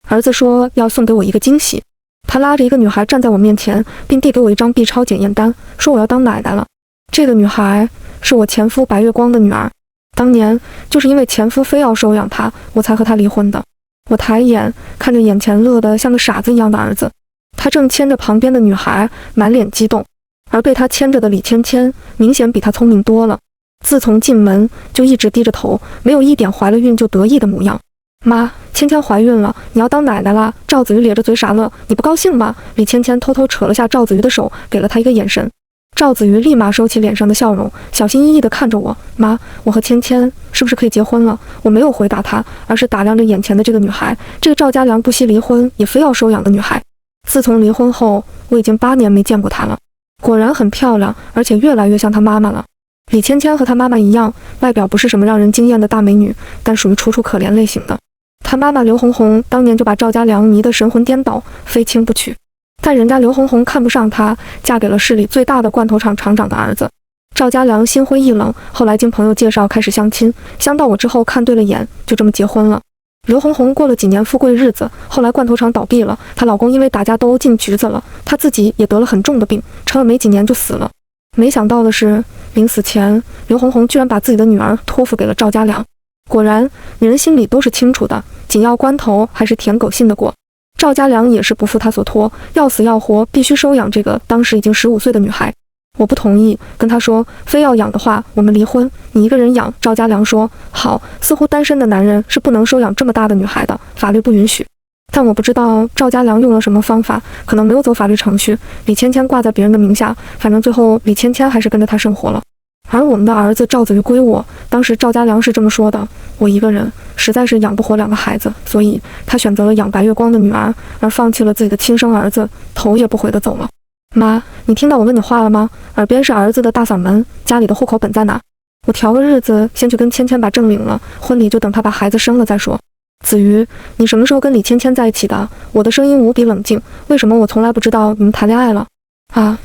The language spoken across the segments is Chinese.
儿子说要送给我一个惊喜，他拉着一个女孩站在我面前，并递给我一张 B 超检验单，说我要当奶奶了。这个女孩是我前夫白月光的女儿，当年就是因为前夫非要收养她，我才和他离婚的。我抬眼看着眼前乐得像个傻子一样的儿子，他正牵着旁边的女孩，满脸激动，而被他牵着的李芊芊明显比他聪明多了。自从进门就一直低着头，没有一点怀了孕就得意的模样。妈，芊芊怀孕了，你要当奶奶啦！赵子瑜咧着嘴傻乐，你不高兴吗？李芊芊偷偷扯了下赵子瑜的手，给了他一个眼神。赵子瑜立马收起脸上的笑容，小心翼翼地看着我。妈，我和芊芊是不是可以结婚了？我没有回答他，而是打量着眼前的这个女孩，这个赵家良不惜离婚也非要收养的女孩。自从离婚后，我已经8年没见过她了，果然很漂亮，而且越来越像她妈妈了。李芊芊和她妈妈一样，外表不是什么让人惊艳的大美女，但属于楚楚可怜类型的。她妈妈刘红红当年就把赵家良迷得神魂颠倒，非亲不娶。但人家刘红红看不上她，嫁给了市里最大的罐头厂厂长的儿子。赵家良心灰意冷，后来经朋友介绍开始相亲，相到我之后看对了眼，就这么结婚了。刘红红过了几年富贵日子，后来罐头厂倒闭了，她老公因为打架斗殴进局子了，她自己也得了很重的病，撑了没几年就死了。没想到的是，临死前，刘红红居然把自己的女儿托付给了赵家良。果然，女人心里都是清楚的，紧要关头还是舔狗信得过。赵家良也是不负他所托，要死要活必须收养这个当时已经15岁的女孩。我不同意，跟他说非要养的话，我们离婚，你一个人养。赵家良说好，似乎单身的男人是不能收养这么大的女孩的，法律不允许。但我不知道赵家良用了什么方法，可能没有走法律程序，李芊芊挂在别人的名下，反正最后李芊芊还是跟着他生活了。而我们的儿子赵子瑜归我，当时赵家良是这么说的，我一个人实在是养不活2个孩子，所以他选择了养白月光的女儿，而放弃了自己的亲生儿子，头也不回地走了。妈，你听到我问你话了吗？耳边是儿子的大嗓门，家里的户口本在哪？我调个日子先去跟芊芊把证领了，婚礼就等他把孩子生了再说。子瑜，你什么时候跟李芊芊在一起的？我的声音无比冷静，为什么我从来不知道你们谈恋爱了？啊，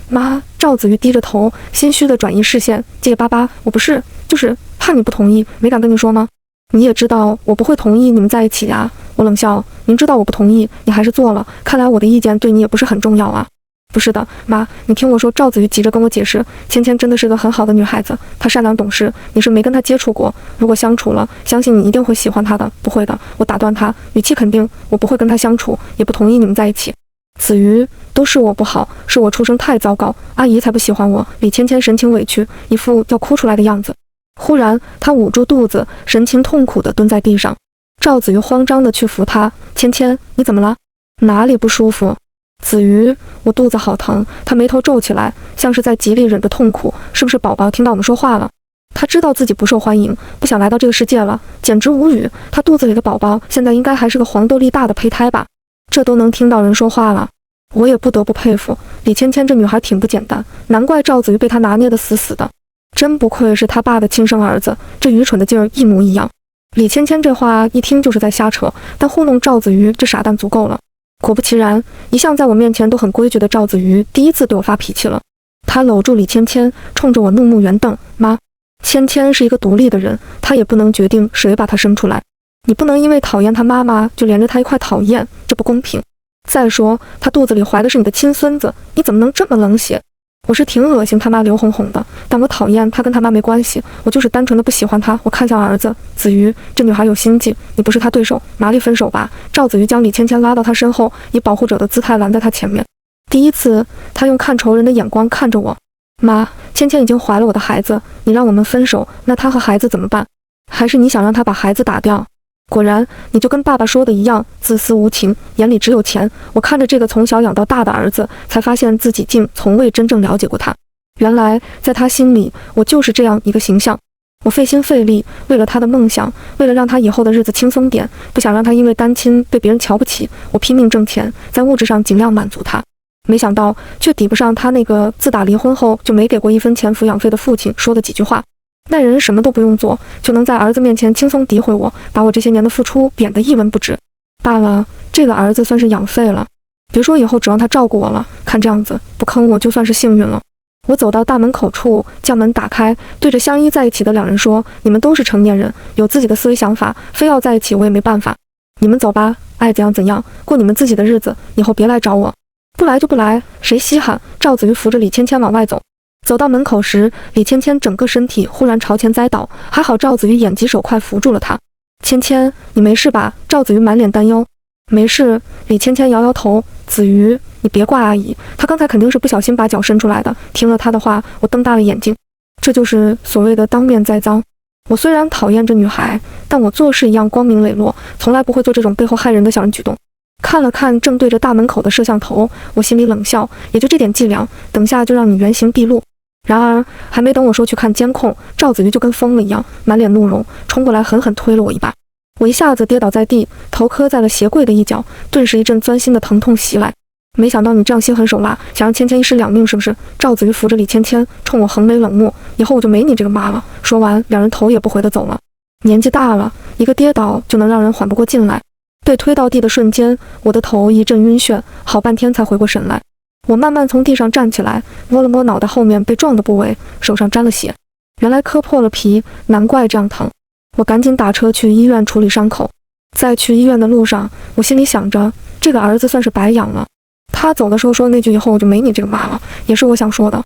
妈，赵子瑜低着头，心虚地转移视线，结结巴巴，我不是，就是怕你不同意，没敢跟你说吗？你也知道我不会同意你们在一起呀。我冷笑，明知道我不同意，你还是做了，看来我的意见对你也不是很重要啊。不是的，妈，你听我说。赵子瑜急着跟我解释，芊芊真的是个很好的女孩子，她善良懂事，你是没跟她接触过，如果相处了，相信你一定会喜欢她的。不会的，我打断她，语气肯定，我不会跟她相处，也不同意你们在一起。子瑜，都是我不好，是我出生太糟糕，阿姨才不喜欢我。李芊芊神情委屈，一副要哭出来的样子。忽然，她捂住肚子，神情痛苦地蹲在地上。赵子瑜慌张地去扶她，芊芊，你怎么了？哪里不舒服？子瑜，我肚子好疼。她眉头皱起来，像是在极力忍着痛苦。是不是宝宝听到我们说话了？她知道自己不受欢迎，不想来到这个世界了，简直无语。她肚子里的宝宝现在应该还是个黄豆粒大的胚胎吧？这都能听到人说话了。我也不得不佩服李芊芊这女孩挺不简单，难怪赵子瑜被她拿捏得死死的，真不愧是他爸的亲生儿子，这愚蠢的劲儿一模一样。李芊芊这话一听就是在瞎扯，但糊弄赵子瑜这傻蛋足够了。果不其然，一向在我面前都很规矩的赵子瑜第一次对我发脾气了。他搂住李芊芊，冲着我怒目圆瞪，妈，芊芊是一个独立的人，她也不能决定谁把她生出来，你不能因为讨厌她妈妈就连着她一块讨厌，这不公平。再说她肚子里怀的是你的亲孙子，你怎么能这么冷血？我是挺恶心他妈刘红红的，但我讨厌她跟他妈没关系，我就是单纯的不喜欢她，我看向儿子。子瑜，这女孩有心计，你不是她对手，麻利分手吧。赵子瑜将李芊芊拉到她身后，以保护者的姿态拦在她前面。第一次，她用看仇人的眼光看着我。妈，芊芊已经怀了我的孩子，你让我们分手，那她和孩子怎么办？还是你想让她把孩子打掉？果然，你就跟爸爸说的一样，自私无情，眼里只有钱。我看着这个从小养到大的儿子，才发现自己竟从未真正了解过他。原来，在他心里，我就是这样一个形象。我费心费力，为了他的梦想，为了让他以后的日子轻松点，不想让他因为单亲被别人瞧不起，我拼命挣钱，在物质上尽量满足他。没想到，却抵不上他那个自打离婚后就没给过1分钱抚养费的父亲说的几句话。那人什么都不用做，就能在儿子面前轻松诋毁我，把我这些年的付出贬得一文不值。罢了，这个儿子算是养废了，别说以后指望他照顾我了，看这样子不坑我就算是幸运了。我走到大门口处，将门打开，对着相依在一起的2人说，你们都是成年人，有自己的思维想法，非要在一起我也没办法，你们走吧，爱怎样怎样，过你们自己的日子，以后别来找我。不来就不来，谁稀罕？赵子瑜扶着李芊芊往外走，走到门口时，李芊芊整个身体忽然朝前栽倒，还好赵子瑜眼疾手快扶住了她。芊芊，你没事吧？赵子瑜满脸担忧。没事，李芊芊摇摇头。子瑜，你别怪阿姨，她刚才肯定是不小心把脚伸出来的。听了她的话，我瞪大了眼睛。这就是所谓的当面栽赃。我虽然讨厌这女孩，但我做事一样光明磊落，从来不会做这种背后害人的小人举动。看了看正对着大门口的摄像头，我心里冷笑，也就这点伎俩，等下就让你原形毕露。然而还没等我说去看监控，赵子瑜就跟疯了一样，满脸怒容，冲过来狠狠推了我一把。我一下子跌倒在地，头磕在了鞋柜的一角，顿时一阵钻心的疼痛袭来。没想到你这样心狠手辣，想让芊芊一尸两命是不是？赵子瑜扶着李芊芊，冲我横眉冷目，以后我就没你这个妈了。说完，两人头也不回地走了。年纪大了，一个跌倒就能让人缓不过劲来。被推到地的瞬间，我的头一阵晕眩，好半天才回过神来。我慢慢从地上站起来，摸了摸脑袋后面被撞的部位，手上沾了血，原来磕破了皮，难怪这样疼。我赶紧打车去医院处理伤口。在去医院的路上，我心里想着，这个儿子算是白养了。他走的时候说那句以后我就没你这个妈了，也是我想说的。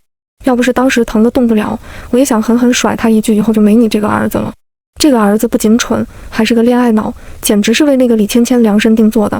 要不是当时疼得动不了，我也想狠狠甩他一句以后就没你这个儿子了。这个儿子不仅蠢，还是个恋爱脑，简直是为那个李芊芊量身定做的。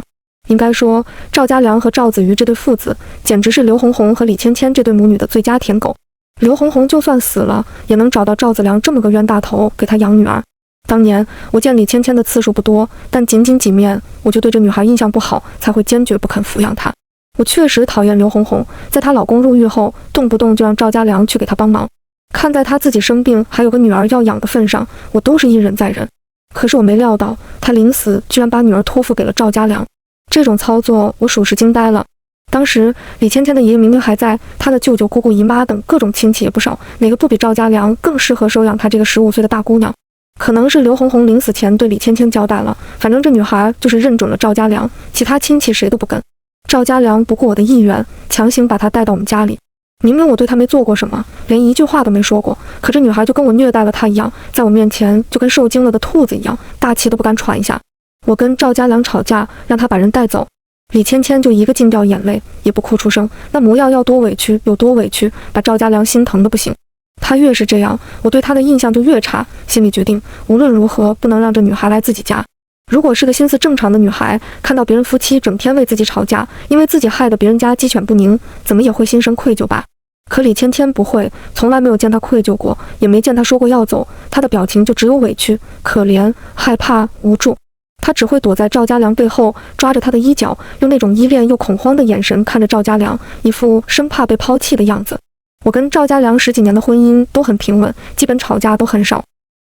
应该说，赵家良和赵子瑜这对父子，简直是刘红红和李芊芊这对母女的最佳舔狗。刘红红就算死了，也能找到赵子良这么个冤大头给他养女儿。当年我见李芊芊的次数不多，但仅仅几面，我就对这女孩印象不好，才会坚决不肯抚养她。我确实讨厌刘红红，在她老公入狱后，动不动就让赵家良去给她帮忙。看在她自己生病还有个女儿要养的份上，我都是一忍再忍。可是我没料到，她临死居然把女儿托付给了赵家良。这种操作我属实惊呆了。当时李芊芊的爷爷明明还在，她的舅舅姑姑姨妈等各种亲戚也不少，哪个不比赵家良更适合收养她这个15岁的大姑娘？可能是刘红红临死前对李芊芊交代了，反正这女孩就是认准了赵家良，其他亲戚谁都不跟。赵家良不顾我的意愿，强行把她带到我们家里。明明我对她没做过什么，连一句话都没说过，可这女孩就跟我虐待了她一样，在我面前就跟受惊了的兔子一样，大气都不敢喘一下。我跟赵家良吵架，让他把人带走，李芊芊就一个劲掉眼泪，也不哭出声，那模样要多委屈有多委屈，把赵家良心疼的不行。他越是这样，我对他的印象就越差，心里决定无论如何不能让这女孩来自己家。如果是个心思正常的女孩，看到别人夫妻整天为自己吵架，因为自己害得别人家鸡犬不宁，怎么也会心生愧疚吧。可李芊芊不会，从来没有见她愧疚过，也没见她说过要走，她的表情就只有委屈、可怜、害怕、无助。她只会躲在赵家良背后，抓着他的衣角，用那种依恋又恐慌的眼神看着赵家良，一副生怕被抛弃的样子。我跟赵家良10几年的婚姻都很平稳，基本吵架都很少。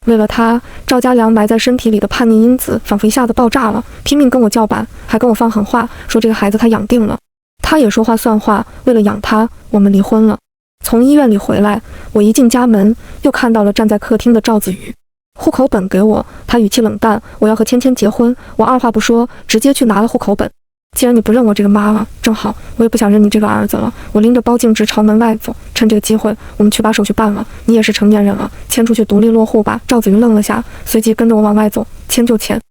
为了他，赵家良埋在身体里的叛逆因子仿佛一下子爆炸了，拼命跟我叫板，还跟我放狠话，说这个孩子他养定了，他也说话算话，为了养他，我们离婚了。从医院里回来，我一进家门，又看到了站在客厅的赵子瑜。户口本给我，他语气冷淡，我要和芊芊结婚，我二话不说，直接去拿了户口本。既然你不认我这个妈了，正好，我也不想认你这个儿子了。我拎着包净值朝门外走，趁这个机会，我们去把手续办了。你也是成年人了，迁出去独立落户吧。赵子瑜愣了下，随即跟着我往外走，迁就迁。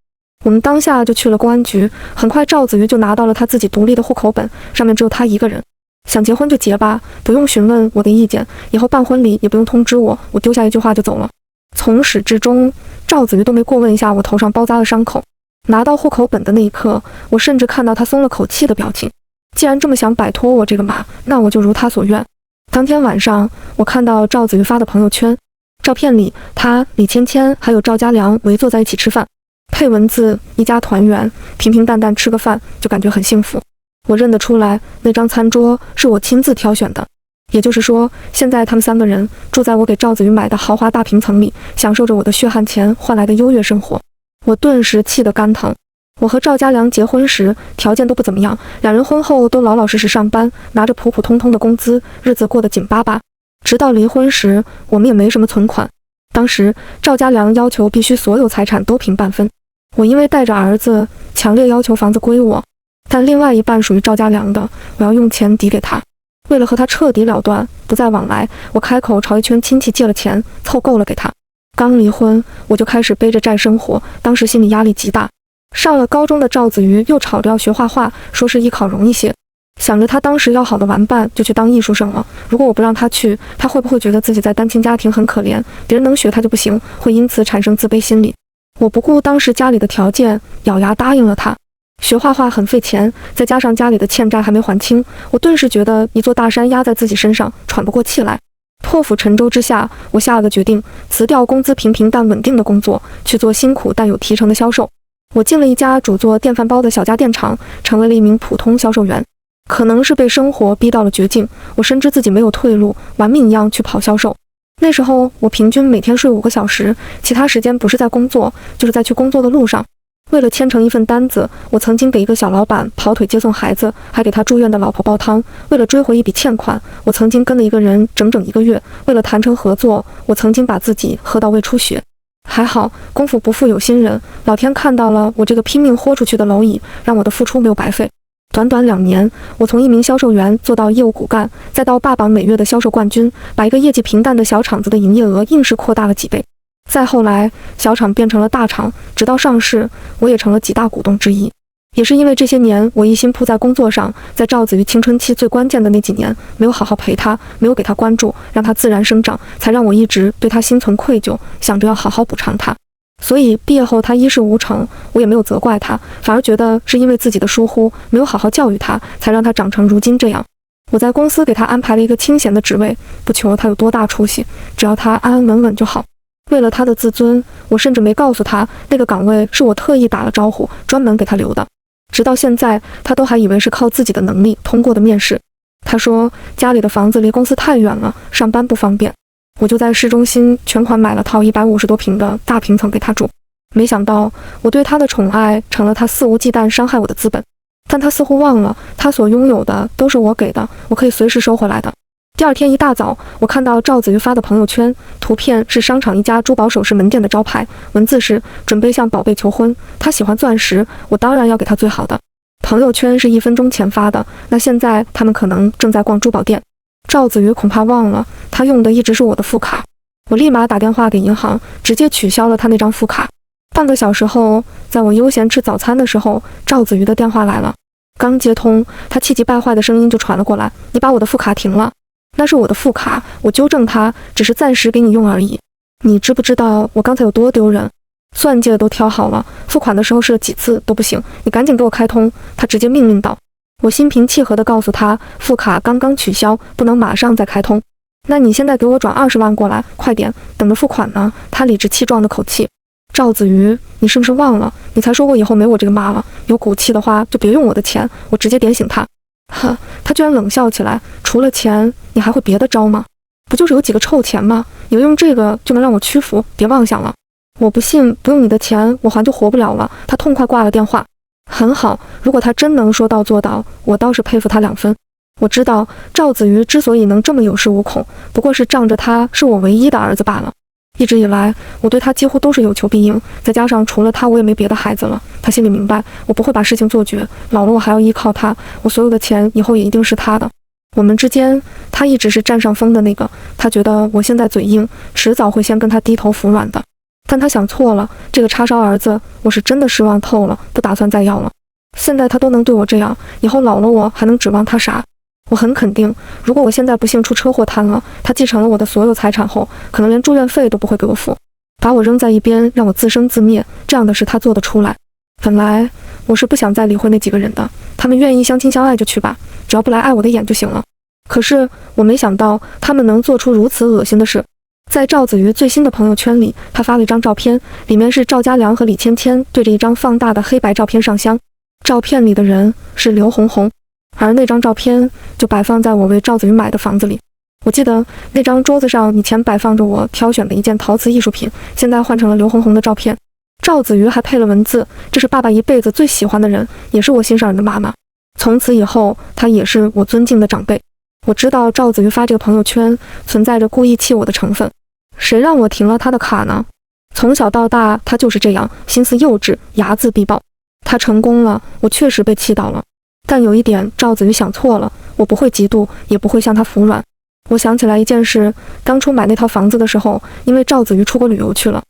我们当下就去了公安局，很快赵子瑜就拿到了他自己独立的户口本，上面只有他一个人。想结婚就结吧，不用询问我的意见，以后办婚礼也不用通知我。我丢下一句话就走了。从始至终，赵子瑜都没过问一下我头上包扎的伤口。拿到户口本的那一刻，我甚至看到他松了口气的表情。既然这么想摆脱我这个妈，那我就如他所愿。当天晚上，我看到赵子瑜发的朋友圈，照片里他、李芊芊还有赵家良围坐在一起吃饭，配文字一家团圆，平平淡淡吃个饭就感觉很幸福。我认得出来，那张餐桌是我亲自挑选的。也就是说，现在他们3个人住在我给赵子瑜买的豪华大平层里，享受着我的血汗钱换来的优越生活。我顿时气得肝疼。我和赵家良结婚时条件都不怎么样，两人婚后都老老实实上班，拿着普普通通的工资，日子过得紧巴巴。直到离婚时，我们也没什么存款。当时赵家良要求必须所有财产都平半分，我因为带着儿子，强烈要求房子归我，但另外一半属于赵家良的，我要用钱抵给他。为了和他彻底了断，不再往来，我开口朝一圈亲戚借了钱，凑够了给他。刚离婚，我就开始背着债生活，当时心理压力极大。上了高中的赵子瑜又吵着要学画画，说是艺考容易些。想着他当时要好的玩伴就去当艺术生了，如果我不让他去，他会不会觉得自己在单亲家庭很可怜，别人能学他就不行，会因此产生自卑心理。我不顾当时家里的条件，咬牙答应了他。学画画很费钱，再加上家里的欠债还没还清，我顿时觉得一座大山压在自己身上，喘不过气来。破釜沉舟之下，我下了个决定，辞掉工资平平但稳定的工作，去做辛苦但有提成的销售。我进了一家主做电饭煲的小家电厂，成为了一名普通销售员。可能是被生活逼到了绝境，我深知自己没有退路，玩命一样去跑销售。那时候我平均每天睡5个小时，其他时间不是在工作，就是在去工作的路上。为了签成一份单子，我曾经给一个小老板跑腿接送孩子，还给他住院的老婆煲汤。为了追回一笔欠款，我曾经跟了一个人整整1个月。为了谈成合作，我曾经把自己喝到胃出血。还好功夫不负有心人，老天看到了我这个拼命豁出去的蝼蚁，让我的付出没有白费。短短2年，我从一名销售员做到业务骨干，再到霸榜每月的销售冠军，把一个业绩平淡的小厂子的营业额硬是扩大了几倍。再后来，小厂变成了大厂，直到上市，我也成了几大股东之一。也是因为这些年我一心扑在工作上，在赵子瑜青春期最关键的那几年，没有好好陪他，没有给他关注，让他自然生长，才让我一直对他心存愧疚，想着要好好补偿他。所以毕业后他一事无成，我也没有责怪他，反而觉得是因为自己的疏忽，没有好好教育他，才让他长成如今这样。我在公司给他安排了一个清闲的职位，不求他有多大出息，只要他安安稳稳就好。为了他的自尊，我甚至没告诉他那个岗位是我特意打了招呼专门给他留的。直到现在，他都还以为是靠自己的能力通过的面试。他说家里的房子离公司太远了，上班不方便。我就在市中心全款买了套150多平的大平层给他住。没想到我对他的宠爱成了他肆无忌惮伤害我的资本。但他似乎忘了，他所拥有的都是我给的，我可以随时收回来的。第二天一大早，我看到赵子瑜发的朋友圈，图片是商场一家珠宝首饰门店的招牌，文字是准备向宝贝求婚，他喜欢钻石，我当然要给他最好的。朋友圈是1分钟前发的，那现在他们可能正在逛珠宝店。赵子瑜恐怕忘了，他用的一直是我的副卡。我立马打电话给银行，直接取消了他那张副卡。半个小时后，在我悠闲吃早餐的时候，赵子瑜的电话来了。刚接通，他气急败坏的声音就传了过来：“你把我的副卡停了。”那是我的副卡，我纠正他，只是暂时给你用而已。你知不知道我刚才有多丢人？钻戒都挑好了，付款的时候试了几次都不行，你赶紧给我开通。他直接命令道。我心平气和地告诉他，副卡刚刚取消，不能马上再开通。那你现在给我转20万过来，快点，等着付款呢。他理直气壮的口气。赵子瑜，你是不是忘了？你才说过以后没我这个妈了，有骨气的话就别用我的钱。我直接点醒他。呵，他居然冷笑起来，除了钱，你还会别的招吗？不就是有几个臭钱吗？以为用这个就能让我屈服？别妄想了。我不信，不用你的钱，我还就活不了了。他痛快挂了电话。很好，如果他真能说到做到，我倒是佩服他2分。我知道赵子瑜之所以能这么有恃无恐，不过是仗着他是我唯一的儿子罢了。一直以来，我对他几乎都是有求必应，再加上除了他，我也没别的孩子了。他心里明白，我不会把事情做绝，老了我还要依靠他，我所有的钱以后也一定是他的。我们之间，他一直是占上风的那个，他觉得我现在嘴硬，迟早会先跟他低头服软的。但他想错了，这个叉烧儿子，我是真的失望透了，不打算再要了。现在他都能对我这样，以后老了我还能指望他啥？我很肯定，如果我现在不幸出车祸瘫了，他继承了我的所有财产后，可能连住院费都不会给我付，把我扔在一边，让我自生自灭，这样的事他做得出来。本来我是不想再理会那几个人的，他们愿意相亲相爱就去吧，只要不来碍我的眼就行了。可是我没想到他们能做出如此恶心的事。在赵子瑜最新的朋友圈里，他发了一张照片，里面是赵家良和李芊芊对着一张放大的黑白照片上香，照片里的人是刘红红，而那张照片就摆放在我为赵子瑜买的房子里。我记得那张桌子上以前摆放着我挑选的一件陶瓷艺术品，现在换成了刘红红的照片。赵子瑜还配了文字，这是爸爸一辈子最喜欢的人，也是我心上人的妈妈，从此以后他也是我尊敬的长辈。我知道赵子瑜发这个朋友圈存在着故意气我的成分，谁让我停了他的卡呢？从小到大他就是这样，心思幼稚，睚眦必报。他成功了，我确实被气到了，但有一点赵子瑜想错了，我不会嫉妒，也不会向他服软。我想起来一件事，当初买那套房子的时候，因为赵子瑜出国旅游去了，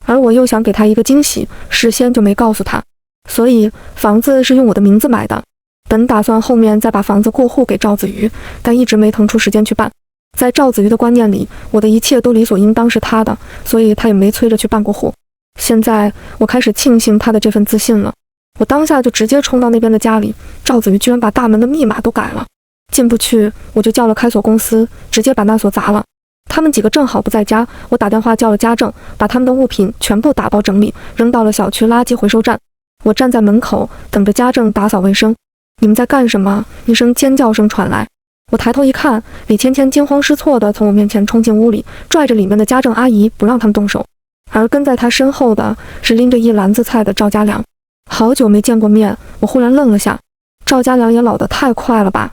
而我又想给他一个惊喜，事先就没告诉他。所以房子是用我的名字买的。本打算后面再把房子过户给赵子瑜，但一直没腾出时间去办。在赵子瑜的观念里，我的一切都理所应当是他的，所以他也没催着去办过户。现在我开始庆幸他的这份自信了。我当下就直接冲到那边的家里，赵子瑜居然把大门的密码都改了，进不去，我就叫了开锁公司，直接把那锁砸了。他们几个正好不在家，我打电话叫了家政，把他们的物品全部打包整理，扔到了小区垃圾回收站。我站在门口等着家政打扫卫生。你们在干什么？一声尖叫声传来。我抬头一看，李芊芊惊慌失措地从我面前冲进屋里，拽着里面的家政阿姨不让他们动手。而跟在他身后的是拎着一篮子菜的赵家良。好久没见过面，我忽然愣了下。赵家良也老得太快了吧，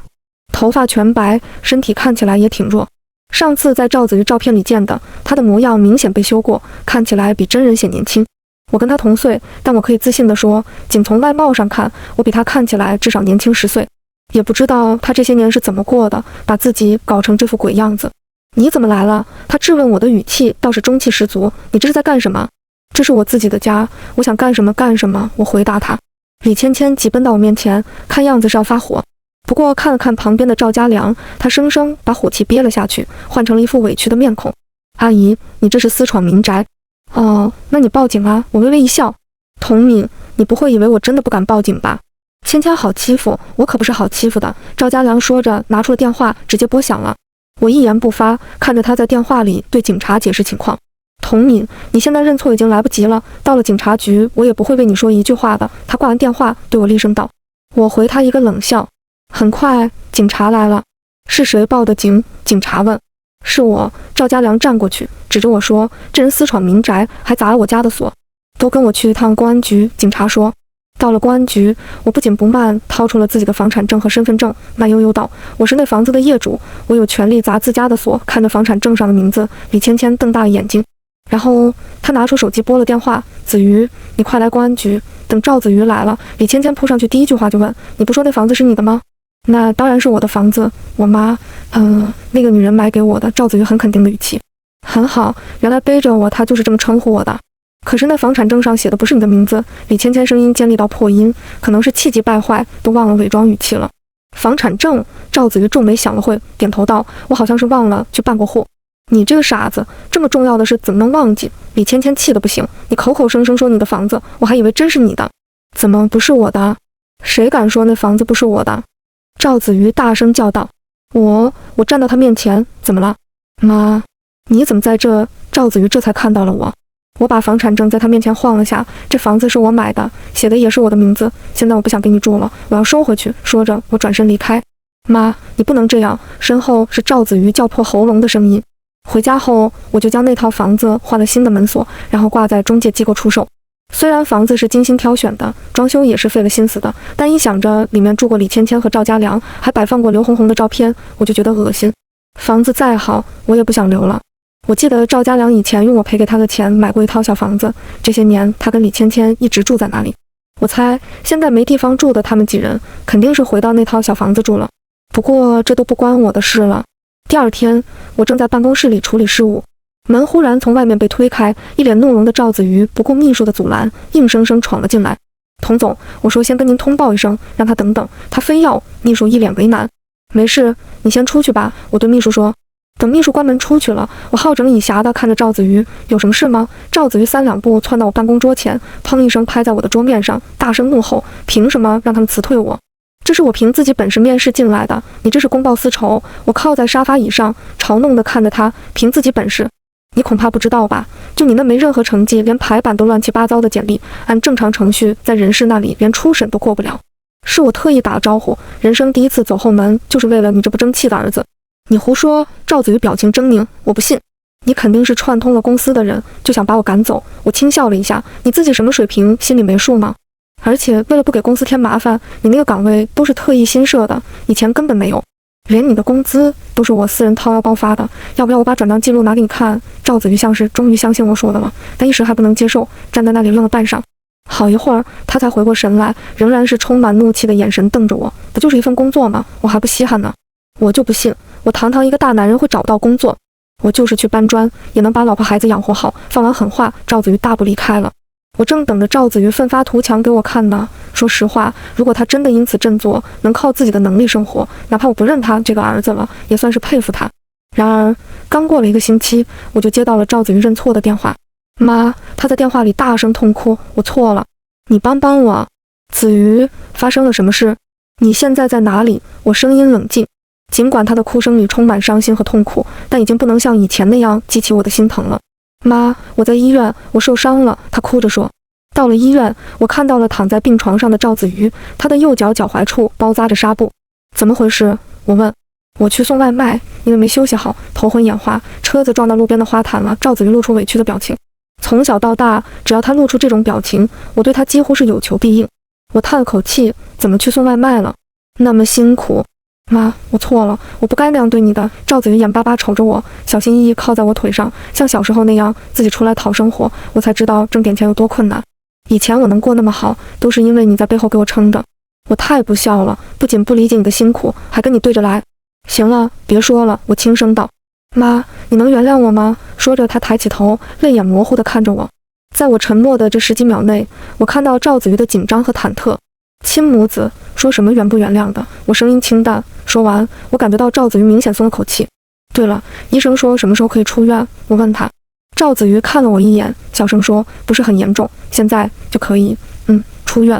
头发全白，身体看起来也挺弱。上次在赵子瑜照片里见的，他的模样明显被修过，看起来比真人显年轻。我跟他同岁，但我可以自信地说，仅从外貌上看，我比他看起来至少年轻10岁。也不知道他这些年是怎么过的，把自己搞成这副鬼样子。你怎么来了？他质问我的语气倒是中气十足。你这是在干什么？这是我自己的家，我想干什么干什么。我回答他。李芊芊急奔到我面前，看样子是要发火。不过看了看旁边的赵家良，他生生把火气憋了下去，换成了一副委屈的面孔。阿姨，你这是私闯民宅。哦，那你报警啊！我微微一笑。童敏，你不会以为我真的不敢报警吧？芊芊好欺负，我可不是好欺负的。赵家良说着，拿出了电话，直接拨响了。我一言不发，看着他在电话里对警察解释情况。童敏，你现在认错已经来不及了，到了警察局，我也不会为你说一句话的。他挂完电话，对我厉声道。我回他一个冷笑。很快，警察来了。是谁报的警？警察问。是我。赵家良站过去，指着我说，这人私闯民宅，还砸了我家的锁。都跟我去一趟公安局。警察说。到了公安局，我不紧不慢掏出了自己的房产证和身份证，慢悠悠道，我是那房子的业主，我有权利砸自家的锁。看着房产证上的名字，李芊芊瞪大了眼睛。然后他拿出手机拨了电话。子瑜，你快来公安局。等赵子瑜来了，李芊芊扑上去，第一句话就问，你不说那房子是你的吗？那当然是我的房子，我妈那个女人买给我的。赵子瑜很肯定的语气。很好，原来背着我他就是这么称呼我的。可是那房产证上写的不是你的名字。李芊芊声音尖利到破音，可能是气急败坏，都忘了伪装语气了。房产证？赵子瑜皱眉想了会，点头道，我好像是忘了去办过户。你这个傻子，这么重要的事怎么能忘记？李芊芊气得不行，你口口声声说你的房子，我还以为真是你的。怎么不是我的？谁敢说那房子不是我的？赵子瑜大声叫道。我站到他面前，怎么了？妈，你怎么在这？赵子瑜这才看到了我。我把房产证在他面前晃了下，这房子是我买的，写的也是我的名字，现在我不想给你住了，我要收回去。说着，我转身离开。妈，你不能这样！身后是赵子瑜叫破喉咙的声音。回家后，我就将那套房子换了新的门锁，然后挂在中介机构出售。虽然房子是精心挑选的，装修也是费了心思的，但一想着里面住过李芊芊和赵家良，还摆放过刘红红的照片，我就觉得恶心。房子再好，我也不想留了。我记得赵家良以前用我赔给他的钱买过一套小房子，这些年他跟李芊芊一直住在那里。我猜现在没地方住的他们几人肯定是回到那套小房子住了。不过这都不关我的事了。第二天，我正在办公室里处理事务，门忽然从外面被推开，一脸怒容的赵子瑜不顾秘书的阻拦，硬生生闯了进来。童总，我说先跟您通报一声，让他等等，他非要。秘书一脸为难。没事，你先出去吧。我对秘书说。等秘书关门出去了，我好整以暇地看着赵子瑜，有什么事吗？赵子瑜3两步窜到我办公桌前，砰一声拍在我的桌面上，大声怒吼，凭什么让他们辞退我？这是我凭自己本事面试进来的，你这是公报私仇。我靠在沙发椅上，嘲弄地看着他，凭自己本事？你恐怕不知道吧，就你那没任何成绩，连排版都乱七八糟的简历，按正常程序在人事那里连初审都过不了。是我特意打了招呼，人生第一次走后门，就是为了你这不争气的儿子。你胡说！赵子瑜表情狰狞，我不信，你肯定是串通了公司的人，就想把我赶走。我轻笑了一下，你自己什么水平，心里没数吗？而且为了不给公司添麻烦，你那个岗位都是特意新设的，以前根本没有，连你的工资都是我私人掏腰包发的，要不要我把转账记录拿给你看？赵子瑜像是终于相信我说的了，但一时还不能接受，站在那里愣了半晌。好一会儿，他才回过神来，仍然是充满怒气的眼神瞪着我。不就是一份工作吗？我还不稀罕呢。我就不信，我堂堂一个大男人会找不到工作。我就是去搬砖，也能把老婆孩子养活好。放完狠话，赵子瑜大步离开了。我正等着赵子瑜奋发图强给我看呢。说实话，如果他真的因此振作，能靠自己的能力生活，哪怕我不认他这个儿子了，也算是佩服他。然而，刚过了1个星期，我就接到了赵子瑜认错的电话。妈，他在电话里大声痛哭，我错了，你帮帮我。子瑜，发生了什么事？你现在在哪里？我声音冷静，尽管他的哭声里充满伤心和痛苦，但已经不能像以前那样激起我的心疼了。妈，我在医院，我受伤了，他哭着说。到了医院，我看到了躺在病床上的赵子瑜，他的右脚脚踝处包扎着纱布。怎么回事？我问。我去送外卖，因为没休息好，头昏眼花，车子撞到路边的花坛了。赵子瑜露出委屈的表情。从小到大，只要他露出这种表情，我对他几乎是有求必应。我叹了口气，怎么去送外卖了？那么辛苦。妈，我错了，我不该那样对你的。赵子瑜眼巴巴瞅着我，小心翼翼靠在我腿上，像小时候那样自己出来讨生活。我才知道挣点钱有多困难。以前我能过那么好，都是因为你在背后给我撑着。我太不孝了，不仅不理解你的辛苦，还跟你对着来。行了，别说了，我轻声道。妈，你能原谅我吗？说着，他抬起头，泪眼模糊地看着我。在我沉默的这10几秒内，我看到赵子瑜的紧张和忐忑。亲母子，说什么原不原谅的？我声音清淡。说完，我感觉到赵子瑜明显松了口气。对了，医生说什么时候可以出院？我问他。赵子瑜看了我一眼，小声说：“不是很严重，现在就可以，出院。”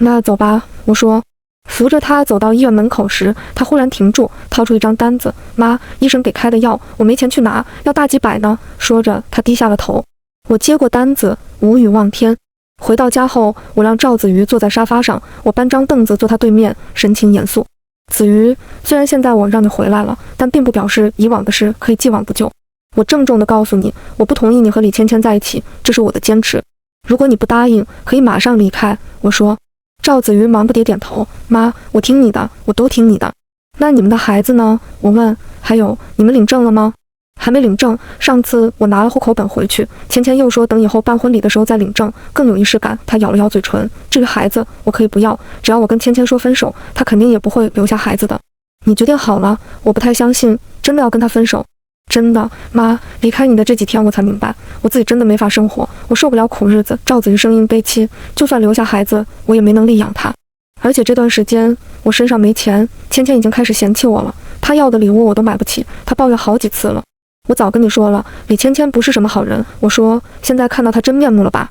那走吧，我说。扶着他走到医院门口时，他忽然停住，掏出一张单子。妈，医生给开的药，我没钱去拿，要大几百呢。说着，他低下了头。我接过单子，无语望天。回到家后，我让赵子瑜坐在沙发上，我搬张凳子坐他对面，神情严肃。子瑜，虽然现在我让你回来了，但并不表示以往的事可以既往不咎。我郑重地告诉你，我不同意你和李芊芊在一起，这是我的坚持。如果你不答应，可以马上离开。我说。赵子瑜忙不迭点头。妈，我听你的，我都听你的。那你们的孩子呢？我问。还有，你们领证了吗？还没领证，上次我拿了户口本回去，芊芊又说等以后办婚礼的时候再领证，更有仪式感。她咬了咬嘴唇。至于孩子，我可以不要，只要我跟芊芊说分手，她肯定也不会留下孩子的。你决定好了？我不太相信，真的要跟他分手？真的，妈，离开你的这几天我才明白，我自己真的没法生活，我受不了苦日子。赵子瑜声音悲戚，就算留下孩子，我也没能力养他。而且这段时间我身上没钱，芊芊已经开始嫌弃我了，她要的礼物我都买不起，她抱怨好几次了。我早跟你说了，李芊芊不是什么好人。我说，现在看到她真面目了吧？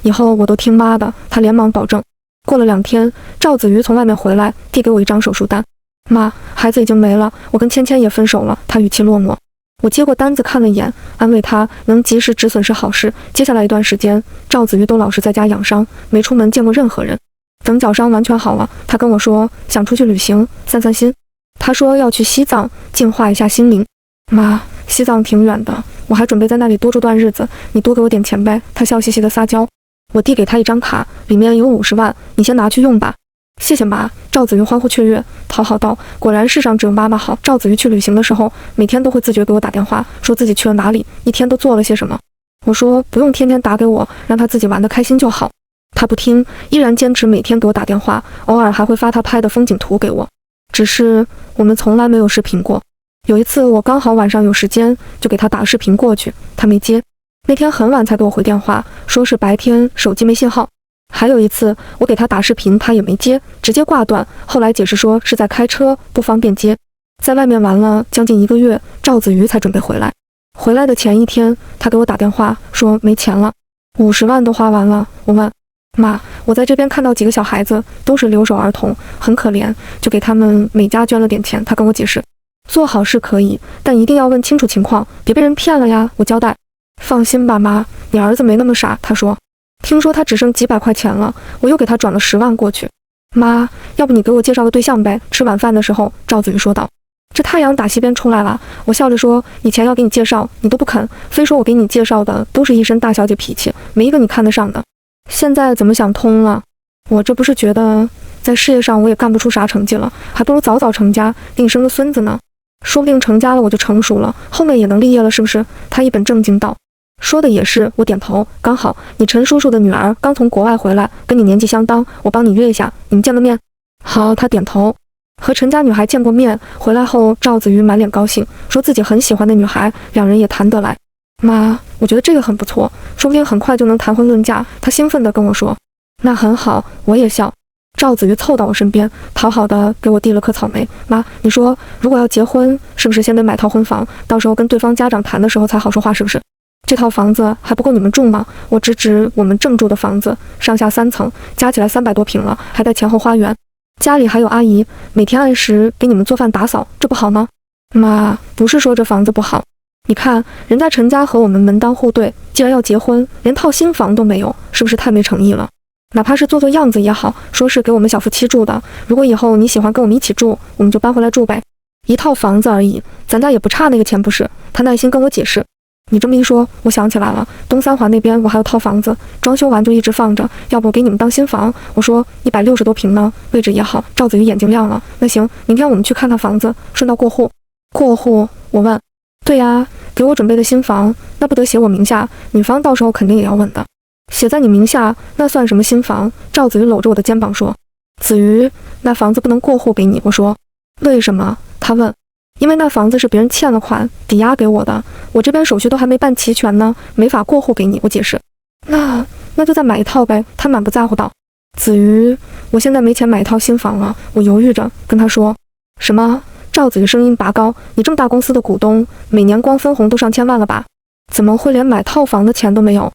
以后我都听妈的。她连忙保证。过了2天，赵子瑜从外面回来，递给我一张手术单。妈，孩子已经没了，我跟芊芊也分手了。她语气落寞。我接过单子看了一眼，安慰她能及时止损是好事。接下来一段时间，赵子瑜都老实在家养伤，没出门见过任何人。等脚伤完全好了，他跟我说想出去旅行散散心。他说要去西藏净化一下心灵。妈，西藏挺远的，我还准备在那里多住段日子，你多给我点钱呗。他笑嘻嘻的撒娇。我递给他一张卡，里面有50万，你先拿去用吧。谢谢妈。赵子瑜欢呼雀跃，讨好道，果然世上只有妈妈好。赵子瑜去旅行的时候，每天都会自觉给我打电话，说自己去了哪里，一天都做了些什么。我说不用天天打给我，让他自己玩得开心就好。他不听，依然坚持每天给我打电话，偶尔还会发他拍的风景图给我。只是我们从来没有视频过。有一次我刚好晚上有时间，就给他打视频过去，他没接。那天很晚才给我回电话，说是白天手机没信号。还有一次我给他打视频，他也没接，直接挂断，后来解释说是在开车，不方便接。在外面玩了将近1个月，赵子瑜才准备回来。回来的前一天，他给我打电话说没钱了，50万都花完了。我问妈，我在这边看到几个小孩子都是留守儿童，很可怜，就给他们每家捐了点钱。他跟我解释，做好事可以，但一定要问清楚情况，别被人骗了呀。我交代。放心吧妈，你儿子没那么傻。他说，听说他只剩几百块钱了，我又给他转了10万过去。妈，要不你给我介绍个对象呗。吃晚饭的时候，赵子瑜说道。这太阳打西边出来了。我笑着说，以前要给你介绍，你都不肯，非说我给你介绍的都是一身大小姐脾气，没一个你看得上的。现在怎么想通了？我这不是觉得在事业上我也干不出啥成绩了，还不如早早成家，给你生个孙子呢。说不定成家了我就成熟了，后面也能立业了，是不是？他一本正经道。说的也是，我点头。刚好你陈叔叔的女儿刚从国外回来，跟你年纪相当，我帮你约一下，你们见个面。好，他点头。和陈家女孩见过面，回来后赵子瑜满脸高兴，说自己很喜欢那女孩，两人也谈得来。妈，我觉得这个很不错，说不定很快就能谈婚论嫁。他兴奋地跟我说。那很好，我也笑。赵子瑜凑到我身边，讨好的给我递了颗草莓。妈，你说如果要结婚，是不是先得买套婚房？到时候跟对方家长谈的时候才好说话，是不是？这套房子还不够你们住吗？我指我们正住的房子，上下3层，加起来300多平了，还带前后花园。家里还有阿姨，每天按时给你们做饭打扫，这不好吗？妈，不是说这房子不好，你看人家陈家和我们门当户对，既然要结婚，连套新房都没有，是不是太没诚意了？哪怕是做样子也好，说是给我们小夫妻住的，如果以后你喜欢跟我们一起住，我们就搬回来住呗。一套房子而已，咱家也不差那个钱不是？他耐心跟我解释。你这么一说，我想起来了，东三环那边我还有套房子，装修完就一直放着，要不给你们当新房？我说160多平呢，位置也好。赵子瑜眼睛亮了，那行，明天我们去看看房子，顺道过户。过户？我问。对呀，给我准备的新房，那不得写我名下，女方到时候肯定也要问的。写在你名下，那算什么新房？赵子瑜搂着我的肩膀说。子瑜，那房子不能过户给你。我说。为什么？他问。因为那房子是别人欠了款，抵押给我的，我这边手续都还没办齐全呢，没法过户给你。我解释。那就再买一套呗。他满不在乎道。子瑜，我现在没钱买一套新房了。我犹豫着跟他说。什么？赵子瑜声音拔高，你这么大公司的股东，每年光分红都上千万了吧？怎么会连买套房的钱都没有？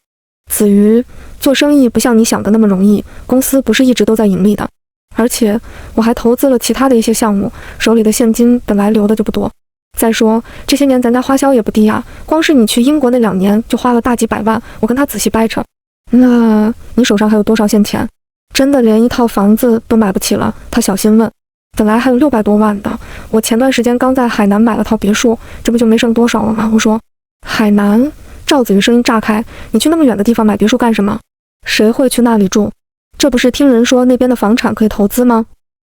子瑜，做生意不像你想的那么容易，公司不是一直都在盈利的，而且我还投资了其他的一些项目，手里的现金本来留的就不多。再说这些年咱家花销也不低啊，光是你去英国那2年就花了大几百万。我跟他仔细掰扯。那你手上还有多少现钱？真的连一套房子都买不起了？他小心问。本来还有600多万的，我前段时间刚在海南买了套别墅，这不就没剩多少了吗？我说。海南？赵子瑜声音炸开，你去那么远的地方买别墅干什么？谁会去那里住？这不是听人说那边的房产可以投资吗？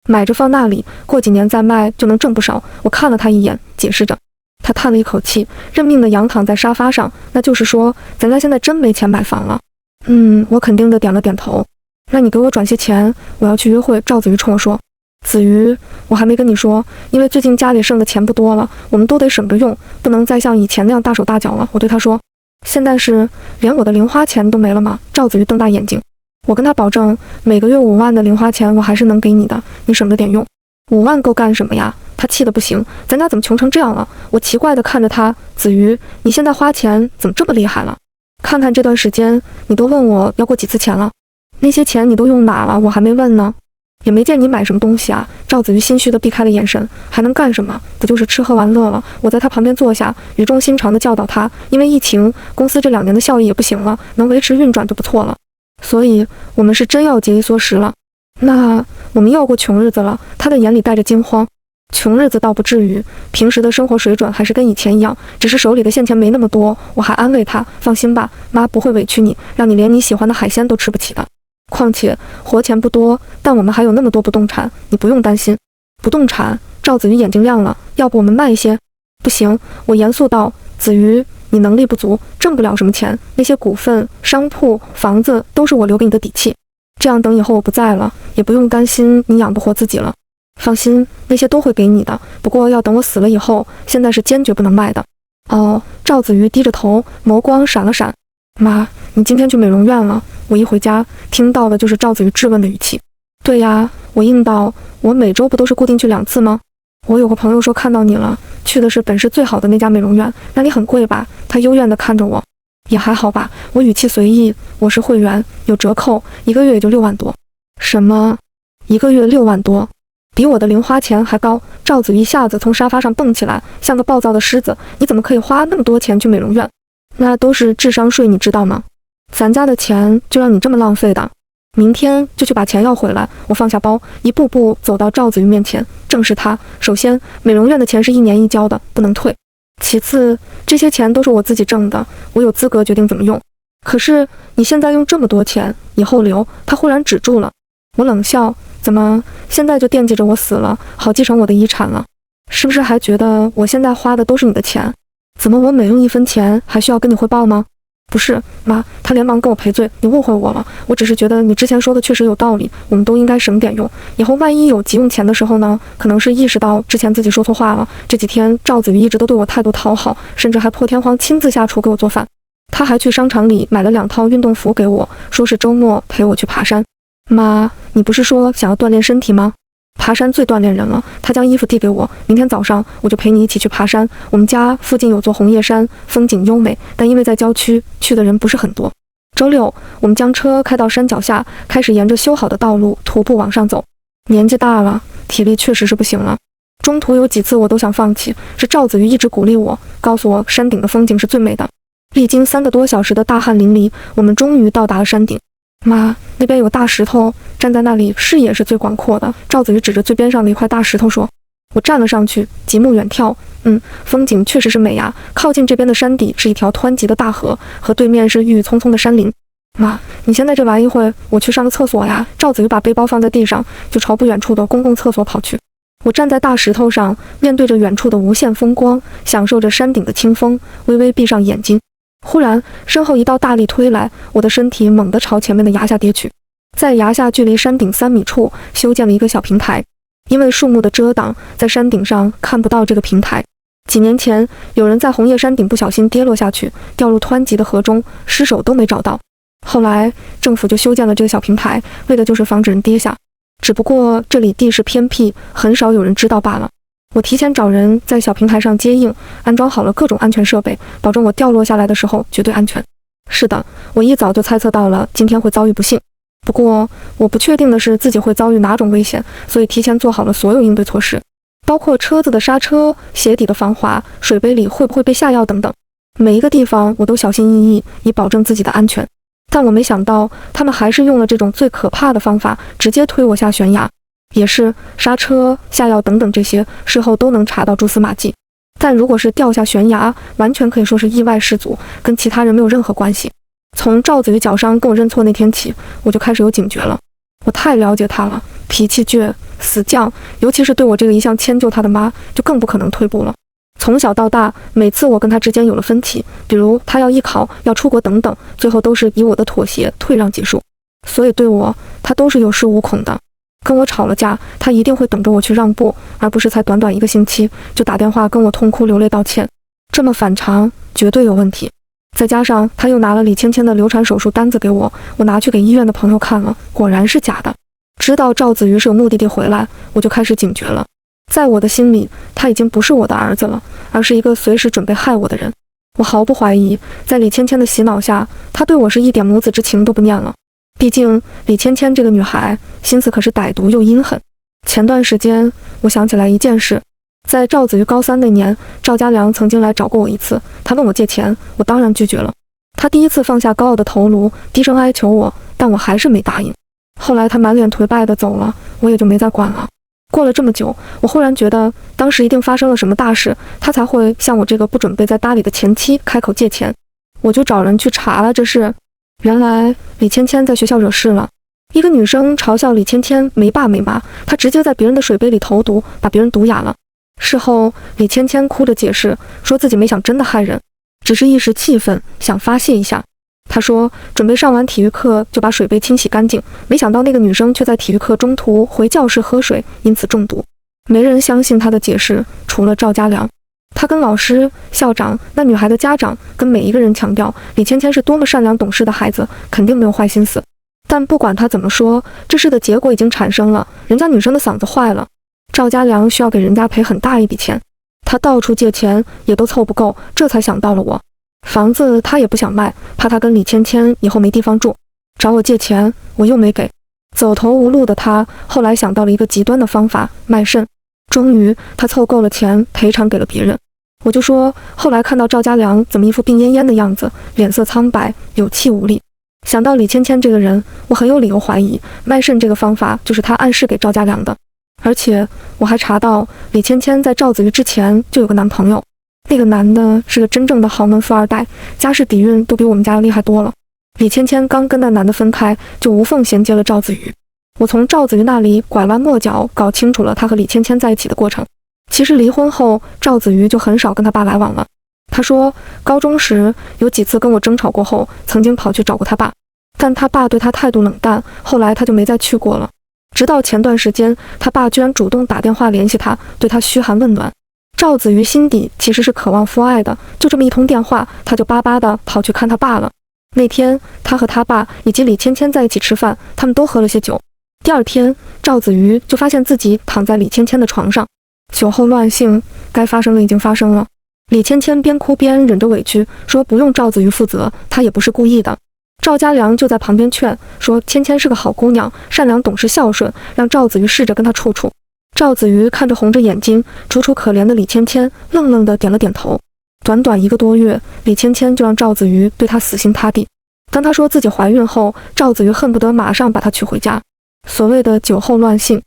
买着放那里，过几年再卖就能挣不少。我看了他一眼，解释着。他叹了一口气，认命地仰躺在沙发上。那就是说，咱家现在真没钱买房了。我肯定地点了点头。让你给我转些钱，我要去约会。赵子瑜冲我说。子瑜，我还没跟你说，因为最近家里剩的钱不多了，我们都得省着用，不能再像以前那样大手大脚了。我对他说。现在是连我的零花钱都没了吗？赵子瑜瞪大眼睛。我跟他保证，每个月5万的零花钱我还是能给你的，你省着点用。5万够干什么呀？他气得不行，咱家怎么穷成这样了？我奇怪地看着他。子瑜，你现在花钱怎么这么厉害了？看看这段时间，你都问我要过几次钱了，那些钱你都用哪了？我还没问呢。也没见你买什么东西啊。赵子瑜心虚地避开了眼神。还能干什么？不就是吃喝玩乐了？我在他旁边坐下，语重心长地教导他，因为疫情，公司这2年的效益也不行了，能维持运转就不错了，所以我们是真要节衣缩食了。那我们要过穷日子了？他的眼里带着惊慌。穷日子倒不至于，平时的生活水准还是跟以前一样，只是手里的现钱没那么多。我还安慰他，放心吧，妈不会委屈你，让你连你喜欢的海鲜都吃不起的。况且活钱不多，但我们还有那么多不动产，你不用担心。不动产？赵子瑜眼睛亮了。要不我们卖一些？不行，我严肃道。子瑜，你能力不足，挣不了什么钱，那些股份、商铺、房子都是我留给你的底气，这样等以后我不在了，也不用担心你养不活自己了。放心，那些都会给你的，不过要等我死了以后，现在是坚决不能卖的。哦，赵子瑜低着头，眸光闪了闪。妈，你今天去美容院了？我一回家，听到的就是赵子瑜质问的语气。对呀，我应道，我每周不都是固定去2次吗？我有个朋友说看到你了，去的是本市最好的那家美容院，那里很贵吧？他幽怨地看着我。也还好吧，我语气随意。我是会员，有折扣，1个月也就6万多。什么？1个月6万多？比我的零花钱还高。赵子瑜一下子从沙发上蹦起来，像个暴躁的狮子。你怎么可以花那么多钱去美容院？那都是智商税，你知道吗？咱家的钱就让你这么浪费的？明天就去把钱要回来。我放下包，一步步走到赵子瑜面前，正视他。首先，美容院的钱是1年1交的，不能退。其次，这些钱都是我自己挣的，我有资格决定怎么用。可是你现在用这么多钱，以后留。他忽然止住了。我冷笑，怎么现在就惦记着我死了，好继承我的遗产了？是不是还觉得我现在花的都是你的钱？怎么我每用1分钱还需要跟你汇报吗？不是，妈，他连忙跟我赔罪，你误会我了，我只是觉得你之前说的确实有道理，我们都应该省点用，以后万一有急用钱的时候呢，可能是意识到之前自己说错话了。这几天赵子瑜一直都对我态度讨好，甚至还破天荒亲自下厨给我做饭。他还去商场里买了2套运动服给我，说是周末陪我去爬山。妈，你不是说想要锻炼身体吗？爬山最锻炼人了。他将衣服递给我，明天早上我就陪你一起去爬山。我们家附近有座红叶山，风景优美，但因为在郊区，去的人不是很多。周六，我们将车开到山脚下，开始沿着修好的道路徒步往上走。年纪大了，体力确实是不行了。中途有几次我都想放弃，是赵子瑜一直鼓励我，告诉我山顶的风景是最美的。历经3个多小时的大汗淋漓，我们终于到达了山顶。妈，那边有大石头，站在那里视野是最广阔的。赵子瑜指着最边上的一块大石头说。我站了上去，极目远眺，风景确实是美呀。靠近这边的山底是一条湍急的大河，河对面是郁郁葱葱的山林。妈，你先在这玩一会，我去上个厕所呀。赵子瑜把背包放在地上，就朝不远处的公共厕所跑去。我站在大石头上，面对着远处的无限风光，享受着山顶的清风，微微闭上眼睛。忽然，身后一道大力推来，我的身体猛地朝前面的崖下跌去。在崖下距离山顶3米处，修建了一个小平台。因为树木的遮挡，在山顶上看不到这个平台。几年前，有人在红叶山顶不小心跌落下去，掉入湍急的河中，尸首都没找到。后来，政府就修建了这个小平台，为的就是防止人跌下。只不过这里地势偏僻，很少有人知道罢了。我提前找人在小平台上接应，安装好了各种安全设备，保证我掉落下来的时候绝对安全。是的，我一早就猜测到了今天会遭遇不幸。不过，我不确定的是自己会遭遇哪种危险，所以提前做好了所有应对措施，包括车子的刹车、鞋底的防滑、水杯里会不会被下药等等。每一个地方我都小心翼翼，以保证自己的安全。但我没想到，他们还是用了这种最可怕的方法，直接推我下悬崖。也是刹车、下药等等这些，事后都能查到蛛丝马迹。但如果是掉下悬崖，完全可以说是意外失足，跟其他人没有任何关系。从赵子瑜脚伤跟我认错那天起，我就开始有警觉了。我太了解他了，脾气倔，死犟，尤其是对我这个一向迁就他的妈，就更不可能退步了。从小到大，每次我跟他之间有了分歧，比如他要艺考、要出国等等，最后都是以我的妥协、退让结束。所以对我，他都是有恃无恐的。跟我吵了架，他一定会等着我去让步，而不是才短短1个星期就打电话跟我痛哭流泪道歉。这么反常，绝对有问题。再加上他又拿了李芊芊的流产手术单子给我，我拿去给医院的朋友看了，果然是假的。知道赵子瑜是有目的地回来，我就开始警觉了。在我的心里，他已经不是我的儿子了，而是一个随时准备害我的人。我毫不怀疑，在李芊芊的洗脑下，他对我是一点母子之情都不念了。毕竟李芊芊这个女孩心思可是歹毒又阴狠。前段时间，我想起来一件事。在赵子瑜高3那年，赵家良曾经来找过我一次，他问我借钱，我当然拒绝了。他第一次放下高傲的头颅，低声哀求我，但我还是没答应。后来他满脸颓败地走了，我也就没再管了。过了这么久，我忽然觉得当时一定发生了什么大事，他才会向我这个不准备再搭理的前妻开口借钱。我就找人去查了这事，原来李芊芊在学校惹事了。一个女生嘲笑李芊芊没爸没妈，她直接在别人的水杯里投毒，把别人毒哑了。事后，李芊芊哭着解释，说自己没想真的害人，只是一时气愤，想发泄一下。她说，准备上完体育课就把水杯清洗干净，没想到那个女生却在体育课中途回教室喝水，因此中毒。没人相信她的解释，除了赵家良。他跟老师、校长、那女孩的家长跟每一个人强调，李芊芊是多么善良懂事的孩子，肯定没有坏心思。但不管他怎么说，这事的结果已经产生了，人家女生的嗓子坏了。赵家良需要给人家赔很大一笔钱，他到处借钱也都凑不够，这才想到了我。房子他也不想卖，怕他跟李芊芊以后没地方住，找我借钱，我又没给。走投无路的他后来想到了一个极端的方法，卖肾。终于他凑够了钱，赔偿给了别人。我就说，后来看到赵家良怎么一副病恹恹的样子，脸色苍白，有气无力。想到李芊芊这个人，我很有理由怀疑卖肾这个方法就是他暗示给赵家良的。而且我还查到，李芊芊在赵子瑜之前就有个男朋友，那个男的是个真正的豪门富二代，家世底蕴都比我们家厉害多了。李芊芊刚跟那男的分开，就无缝衔接了赵子瑜。我从赵子瑜那里拐弯抹角搞清楚了他和李芊芊在一起的过程。其实离婚后，赵子瑜就很少跟他爸来往了。他说，高中时有几次跟我争吵过后，曾经跑去找过他爸，但他爸对他态度冷淡，后来他就没再去过了。直到前段时间，他爸居然主动打电话联系他，对他嘘寒问暖。赵子瑜心底其实是渴望父爱的，就这么一通电话，他就巴巴地跑去看他爸了。那天他和他爸以及李芊芊在一起吃饭，他们都喝了些酒。第二天，赵子瑜就发现自己躺在李芊芊的床上，酒后乱性，该发生的已经发生了。李芊芊边哭边忍着委屈说不用赵子瑜负责，他也不是故意的。赵家良就在旁边劝说芊芊是个好姑娘，善良懂事孝顺，让赵子瑜试着跟她处处。赵子瑜看着红着眼睛楚楚可怜的李芊芊，愣愣地点了点头。短短1个多月，李芊芊就让赵子瑜对她死心塌地。当她说自己怀孕后，赵子瑜恨不得马上把她娶回家。所谓的酒后乱性，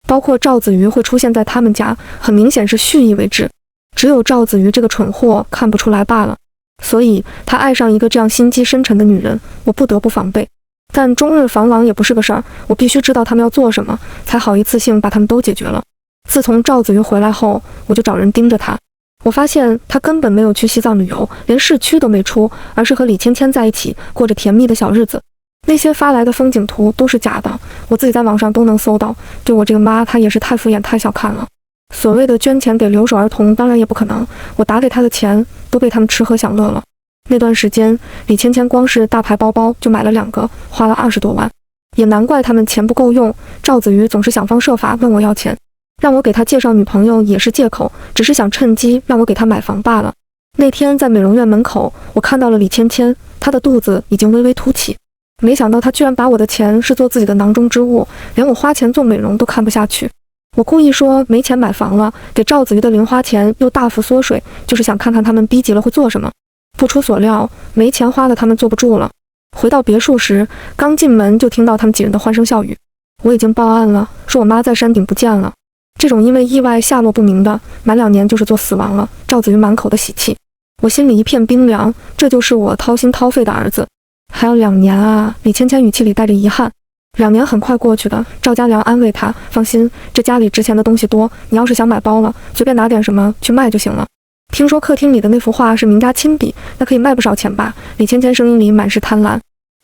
包括赵子瑜会出现在他们家，很明显是蓄意为之，只有赵子瑜这个蠢货看不出来罢了。所以他爱上一个这样心机深沉的女人，我不得不防备。但终日防狼也不是个事儿，我必须知道他们要做什么，才好一次性把他们都解决了。自从赵子瑜回来后，我就找人盯着他。我发现他根本没有去西藏旅游，连市区都没出，而是和李芊芊在一起，过着甜蜜的小日子。那些发来的风景图都是假的，我自己在网上都能搜到。对我这个妈，她也是太敷衍太小看了。所谓的捐钱给留守儿童，当然也不可能，我打给他的钱都被他们吃喝享乐了。那段时间，李芊芊光是大牌包包就买了2个，花了20多万。也难怪他们钱不够用，赵子瑜总是想方设法问我要钱，让我给他介绍女朋友也是借口，只是想趁机让我给他买房罢了。那天在美容院门口，我看到了李芊芊，她的肚子已经微微凸起。没想到她居然把我的钱视作自己的囊中之物，连我花钱做美容都看不下去。我故意说没钱买房了，给赵子瑜的零花钱又大幅缩水，就是想看看他们逼急了会做什么。不出所料，没钱花的他们坐不住了。回到别墅时，刚进门就听到他们几人的欢声笑语。我已经报案了，说我妈在山顶不见了。这种因为意外下落不明的，满2年就是做死亡了。赵子瑜满口的喜气，我心里一片冰凉，这就是我掏心掏肺的儿子。还有2年啊！李芊芊语气里带着遗憾。2年很快过去的，赵家良安慰他，放心，这家里值钱的东西多，你要是想买包了，随便拿点什么去卖就行了。听说客厅里的那幅画是名家亲笔，那可以卖不少钱吧？李芊芊声音里满是贪婪。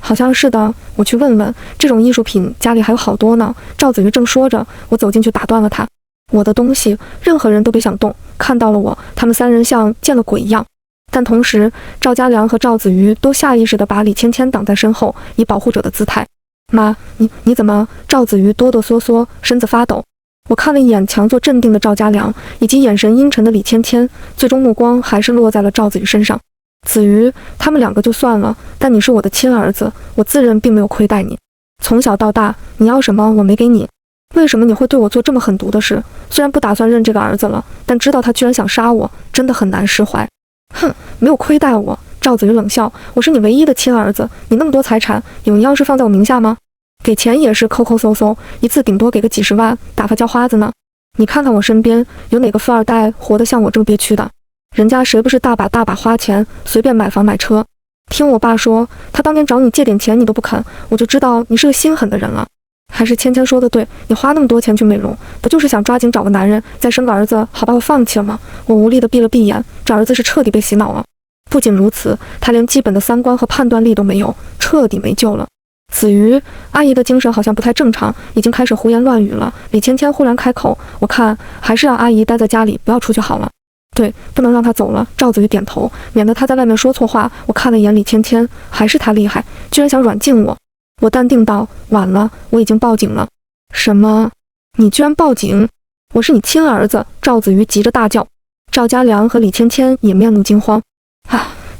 好像是的，我去问问，这种艺术品家里还有好多呢。赵子瑜正说着，我走进去打断了他。我的东西，任何人都别想动。看到了我，他们3人像见了鬼一样。但同时，赵家良和赵子瑜都下意识地把李芊芊挡在身后，以保护者的姿态。妈，你怎么？赵子瑜哆哆嗦嗦，身子发抖。我看了一眼强作镇定的赵家良，以及眼神阴沉的李芊芊，最终目光还是落在了赵子瑜身上。子瑜，他们2个就算了，但你是我的亲儿子，我自认并没有亏待你。从小到大，你要什么我没给你，为什么你会对我做这么狠毒的事？虽然不打算认这个儿子了，但知道他居然想杀我，真的很难释怀。哼，没有亏待我。赵子瑜冷笑，我是你唯一的亲儿子，你那么多财产，有你要是放在我名下吗？给钱也是抠抠搜搜，一次顶多给个几十万，打发叫花子呢。你看看我身边有哪个富二代活得像我这么憋屈的？人家谁不是大把大把花钱，随便买房买车？听我爸说，他当年找你借点钱你都不肯，我就知道你是个心狠的人了。还是芊芊说的对，你花那么多钱去美容，不就是想抓紧找个男人，再生个儿子，好把我放弃了吗？我无力地闭了闭眼，这儿子是彻底被洗脑了。不仅如此，他连基本的3观和判断力都没有，彻底没救了。子瑜，阿姨的精神好像不太正常，已经开始胡言乱语了。李芊芊忽然开口，我看还是让阿姨待在家里，不要出去好了。对，不能让她走了。赵子瑜点头，免得她在外面说错话。我看了一眼李芊芊，还是她厉害，居然想软禁我。我淡定道，晚了，我已经报警了。什么？你居然报警？我是你亲儿子！赵子瑜急着大叫。赵家良和李芊芊也面露惊慌。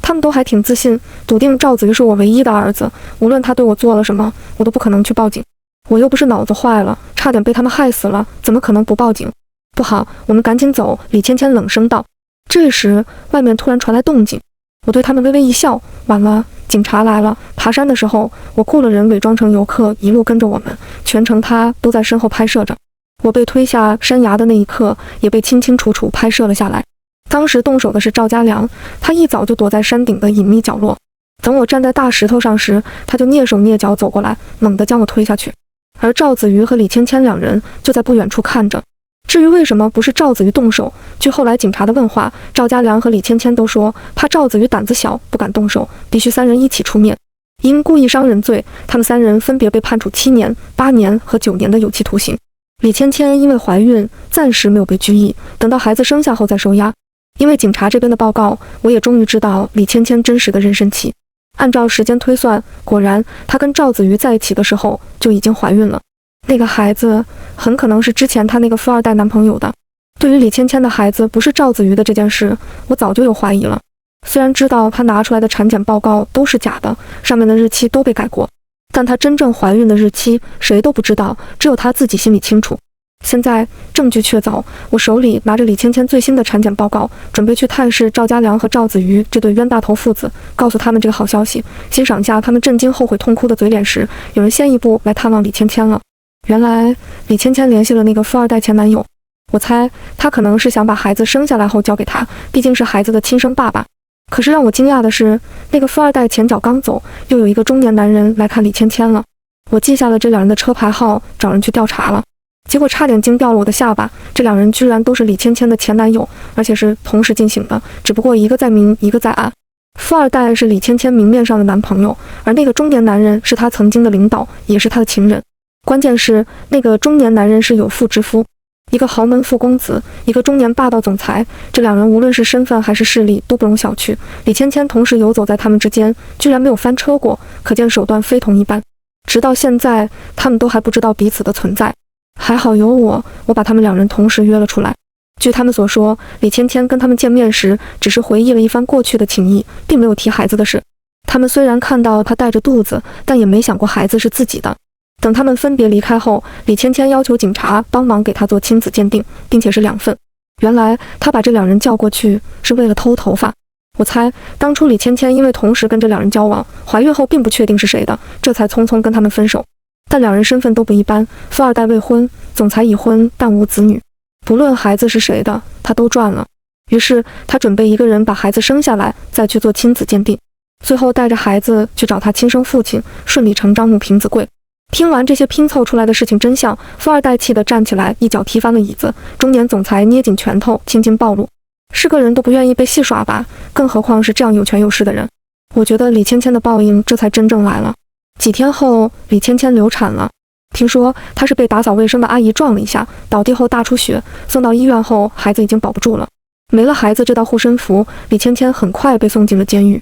他们都还挺自信，笃定赵子瑜是我唯一的儿子，无论他对我做了什么，我都不可能去报警。我又不是脑子坏了，差点被他们害死了，怎么可能不报警？不好，我们赶紧走！李芊芊冷声道。这时，外面突然传来动静，我对他们微微一笑，晚了，警察来了。爬山的时候，我雇了人伪装成游客，一路跟着我们，全程他都在身后拍摄着。我被推下山崖的那一刻，也被清清楚楚拍摄了下来。当时动手的是赵家良，他一早就躲在山顶的隐秘角落。等我站在大石头上时，他就蹑手蹑脚走过来，猛地将我推下去。而赵子瑜和李芊芊2人就在不远处看着。至于为什么不是赵子瑜动手，据后来警察的问话，赵家良和李芊芊都说，怕赵子瑜胆子小，不敢动手，必须3人一起出面。因故意伤人罪，他们3人分别被判处7年、8年和9年的有期徒刑。李芊芊因为怀孕，暂时没有被拘役，等到孩子生下后再收押。因为警察这边的报告，我也终于知道李芊芊真实的妊娠期。按照时间推算，果然她跟赵子瑜在一起的时候就已经怀孕了。那个孩子很可能是之前她那个富二代男朋友的。对于李芊芊的孩子不是赵子瑜的这件事，我早就有怀疑了。虽然知道她拿出来的产检报告都是假的，上面的日期都被改过，但她真正怀孕的日期谁都不知道，只有她自己心里清楚。现在证据确凿，我手里拿着李芊芊最新的产检报告，准备去探视赵家良和赵子瑜这对冤大头父子，告诉他们这个好消息，欣赏下他们震惊、后悔、痛哭的嘴脸时，有人先一步来探望李芊芊了。原来李芊芊联系了那个富二代前男友，我猜他可能是想把孩子生下来后交给他，毕竟是孩子的亲生爸爸。可是让我惊讶的是，那个富二代前脚刚走，又有一个中年男人来看李芊芊了。我记下了这两人的车牌号，找人去调查了。结果差点惊掉了我的下巴，这两人居然都是李芊芊的前男友，而且是同时进行的，只不过一个在明，一个在暗。富二代是李芊芊明面上的男朋友，而那个中年男人是他曾经的领导，也是他的情人。关键是那个中年男人是有妇之夫，一个豪门富公子，一个中年霸道总裁，这两人无论是身份还是势力都不容小觑。李芊芊同时游走在他们之间，居然没有翻车过，可见手段非同一般。直到现在，他们都还不知道彼此的存在。还好有我把他们两人同时约了出来。据他们所说，李芊芊跟他们见面时只是回忆了一番过去的情谊，并没有提孩子的事。他们虽然看到她带着肚子，但也没想过孩子是自己的。等他们分别离开后，李芊芊要求警察帮忙给她做亲子鉴定，并且是2份。原来她把这两人叫过去是为了偷头发。我猜当初李芊芊因为同时跟这两人交往，怀孕后并不确定是谁的，这才匆匆跟他们分手。但两人身份都不一般，富二代未婚，总裁已婚但无子女，不论孩子是谁的，他都赚了。于是他准备一个人把孩子生下来，再去做亲子鉴定，最后带着孩子去找他亲生父亲，顺理成章母凭子贵。听完这些拼凑出来的事情真相，富二代气得站起来，一脚踢翻了椅子，中年总裁捏紧拳头，青筋暴露。是个人都不愿意被戏耍吧，更何况是这样有权有势的人。我觉得李芊芊的报应这才真正来了。几天后，李芊芊流产了。听说她是被打扫卫生的阿姨撞了一下，倒地后大出血，送到医院后，孩子已经保不住了。没了孩子这道护身符，李芊芊很快被送进了监狱。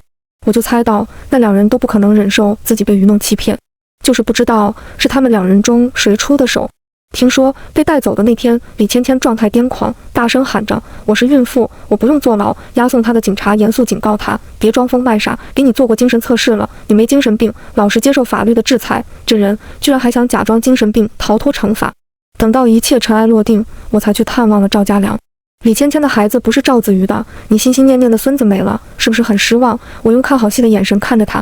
我就猜到那两人都不可能忍受自己被愚弄欺骗，就是不知道是他们两人中谁出的手。听说被带走的那天，李芊芊状态癫狂，大声喊着：“我是孕妇，我不用坐牢。”押送她的警察严肃警告她：“别装疯卖傻，给你做过精神测试了，你没精神病，老实接受法律的制裁。”这人居然还想假装精神病逃脱惩罚。等到一切尘埃落定，我才去探望了赵家良。李芊芊的孩子不是赵子瑜的，你心心念念的孙子没了，是不是很失望？我用看好戏的眼神看着他。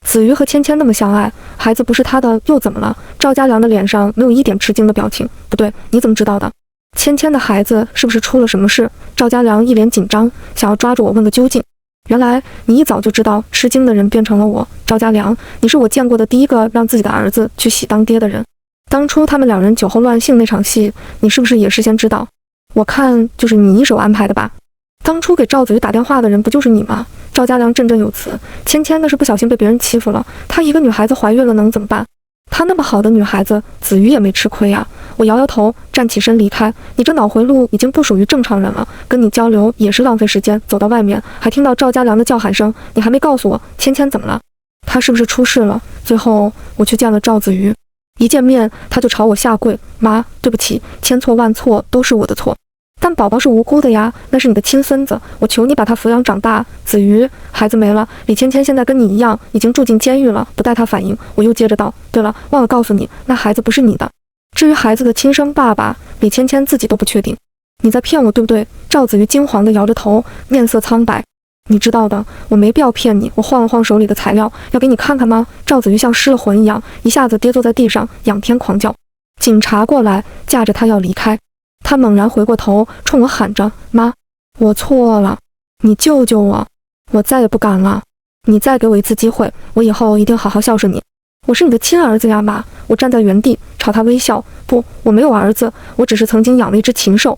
子瑜和芊芊那么相爱，孩子不是他的又怎么了？赵家良的脸上没有一点吃惊的表情。不对，你怎么知道的？芊芊的孩子是不是出了什么事？赵家良一脸紧张，想要抓住我问个究竟。原来你一早就知道，吃惊的人变成了我。赵家良，你是我见过的第一个让自己的儿子去喜当爹的人。当初他们两人酒后乱性那场戏，你是不是也事先知道？我看就是你一手安排的吧。当初给赵子瑜打电话的人不就是你吗？赵家良振振有词，芊芊那是不小心被别人欺负了，她一个女孩子怀孕了能怎么办？她那么好的女孩子，子瑜也没吃亏啊。我摇摇头，站起身离开。你这脑回路已经不属于正常人了，跟你交流也是浪费时间。走到外面，还听到赵家良的叫喊声，你还没告诉我芊芊怎么了？她是不是出事了？最后我去见了赵子瑜，一见面她就朝我下跪，妈，对不起，千错万错都是我的错。但宝宝是无辜的呀，那是你的亲孙子，我求你把他抚养长大。子瑜，孩子没了，李芊芊现在跟你一样，已经住进监狱了。不待他反应，我又接着道：对了，忘了告诉你，那孩子不是你的。至于孩子的亲生爸爸，李芊芊自己都不确定。你在骗我，对不对？赵子瑜惊惶地摇着头，面色苍白。你知道的，我没必要骗你。我晃了晃手里的材料，要给你看看吗？赵子瑜像失了魂一样，一下子跌坐在地上，仰天狂叫。警察过来，架着他要离开。他猛然回过头，冲我喊着：“妈，我错了，你救救我，我再也不敢了。你再给我一次机会，我以后一定好好孝顺你。我是你的亲儿子呀，妈！”我站在原地，朝他微笑。不，我没有儿子，我只是曾经养了一只禽兽。